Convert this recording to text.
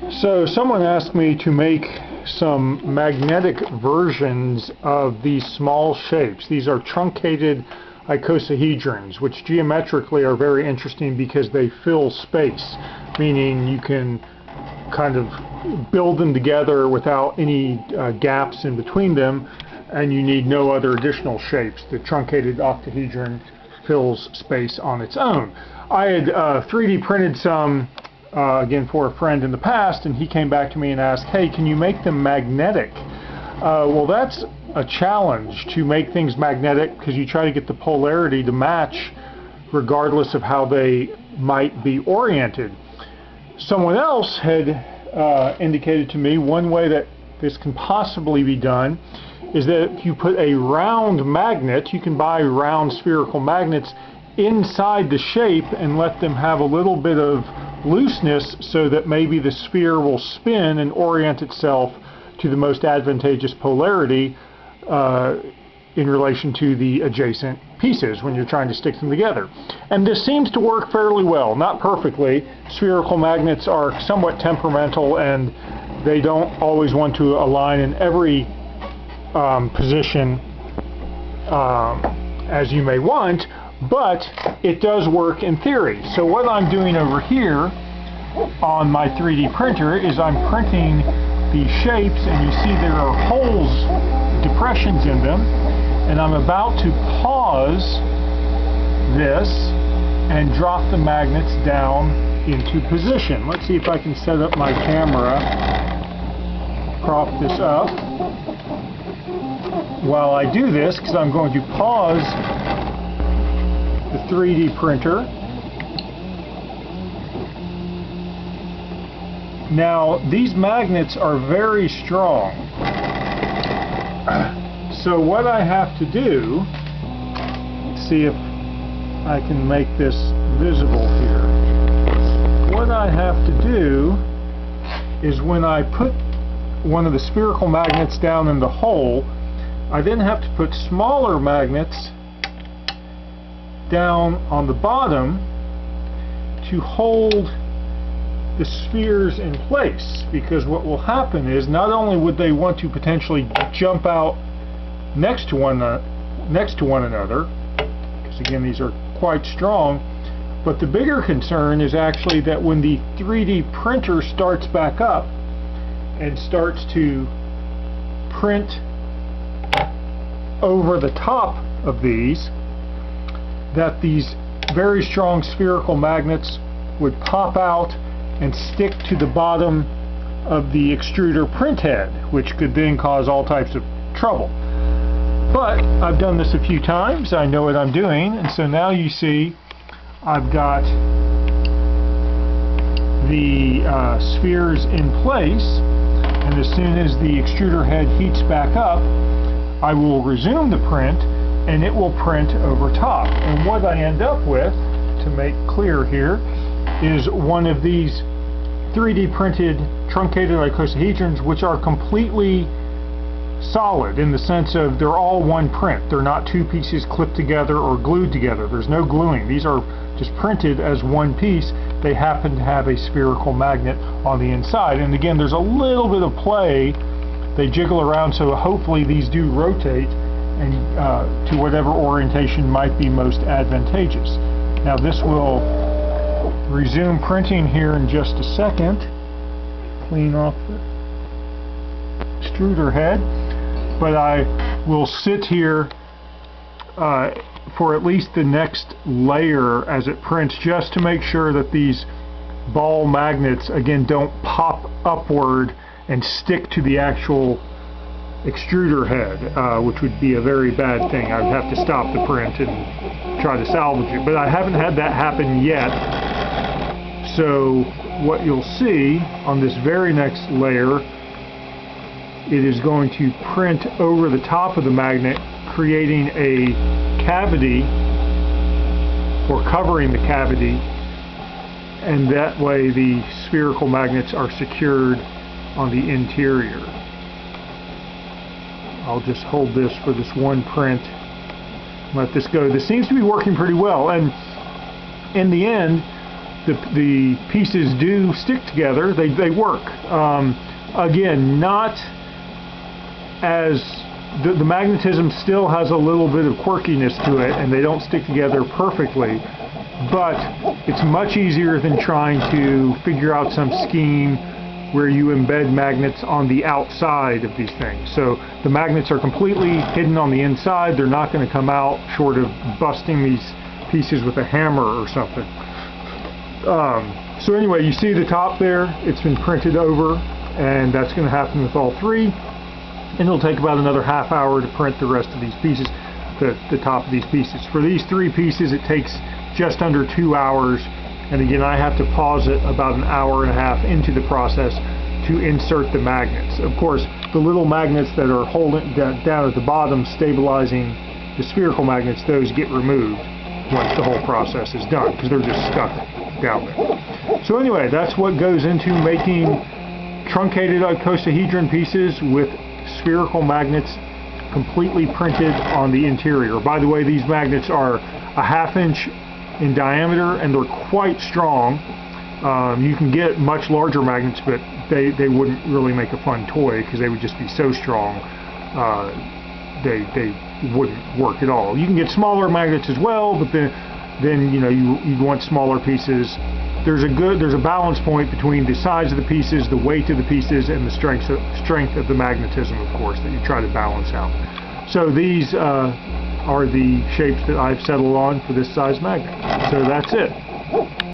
So someone asked me to make some magnetic versions of these small shapes. These are truncated icosahedrons, which geometrically are very interesting because they fill space, meaning you can kind of build them together without any gaps in between them, and you need no other additional shapes. The truncated octahedron fills space on its own. I had 3D printed some again for a friend in the past, and he came back to me and asked, hey, can you make them magnetic? Well, that's a challenge, to make things magnetic, because you try to get the polarity to match regardless of how they might be oriented. Someone else had indicated to me one way that this can possibly be done is that if you put a round magnet, you can buy round spherical magnets, inside the shape and let them have a little bit of looseness so that maybe the sphere will spin and orient itself to the most advantageous polarity in relation to the adjacent pieces when you're trying to stick them together. And this seems to work fairly well, not perfectly. Spherical magnets are somewhat temperamental and they don't always want to align in every position as you may want, but it does work in theory. So what I'm doing over here on my 3D printer is I'm printing these shapes, and you see there are holes, depressions in them, and I'm about to pause this and drop the magnets down into position. Let's see if I can set up my camera, prop this up while I do this, because I'm going to pause the 3D printer. Now, these magnets are very strong. So what I have to do, let's see if I can make this visible here. What I have to do is when I put one of the spherical magnets down in the hole, I then have to put smaller magnets down on the bottom to hold the spheres in place, because what will happen is not only would they want to potentially jump out next to one another, because again these are quite strong, but the bigger concern is actually that when the 3D printer starts back up and starts to print over the top of these, that these very strong spherical magnets would pop out and stick to the bottom of the extruder print head, which could then cause all types of trouble. But I've done this a few times, I know what I'm doing, and so now you see I've got the spheres in place, and as soon as the extruder head heats back up, I will resume the print, and it will print over top. And what I end up with, to make clear here, is one of these 3D printed truncated icosahedrons, which are completely solid in the sense of they're all one print. They're not two pieces clipped together or glued together. There's no gluing. These are just printed as one piece. They happen to have a spherical magnet on the inside. And again, there's a little bit of play. They jiggle around, so hopefully these do rotate and to whatever orientation might be most advantageous. Now this will resume printing here in just a second. Clean off the extruder head, but I will sit here for at least the next layer as it prints, just to make sure that these ball magnets again don't pop upward and stick to the actual extruder head, which would be a very bad thing. I'd have to stop the print and try to salvage it, but I haven't had that happen yet. So what you'll see on this very next layer, it is going to print over the top of the magnet, creating a cavity, or covering the cavity, and that way the spherical magnets are secured on the interior. I'll just hold this for this one print, let this go. This seems to be working pretty well, and in the end the pieces do stick together. They work. Again, not as the magnetism still has a little bit of quirkiness to it, and they don't stick together perfectly, but it's much easier than trying to figure out some scheme where you embed magnets on the outside of these things. So the magnets are completely hidden on the inside. They're not going to come out short of busting these pieces with a hammer or something. So anyway, you see the top there, it's been printed over, and that's going to happen with all three. And it'll take about another half hour to print the rest of these pieces, the top of these pieces. For these three pieces, it takes just under 2 hours. And again, I have to pause it about an hour and a half into the process to insert the magnets. Of course, the little magnets that are holding down at the bottom, stabilizing the spherical magnets, those get removed once the whole process is done, because they're just stuck down there. So anyway, that's what goes into making truncated icosahedron pieces with spherical magnets completely printed on the interior. By the way, these magnets are a 1/2 inch in diameter, and they're quite strong. You can get much larger magnets, but they wouldn't really make a fun toy because they would just be so strong they wouldn't work at all. You can get smaller magnets as well, but then you know you'd want smaller pieces. There's a balance point between the size of the pieces, the weight of the pieces, and the strength of the magnetism, of course, that you try to balance out. So these are the shapes that I've settled on for this size magnet. So that's it.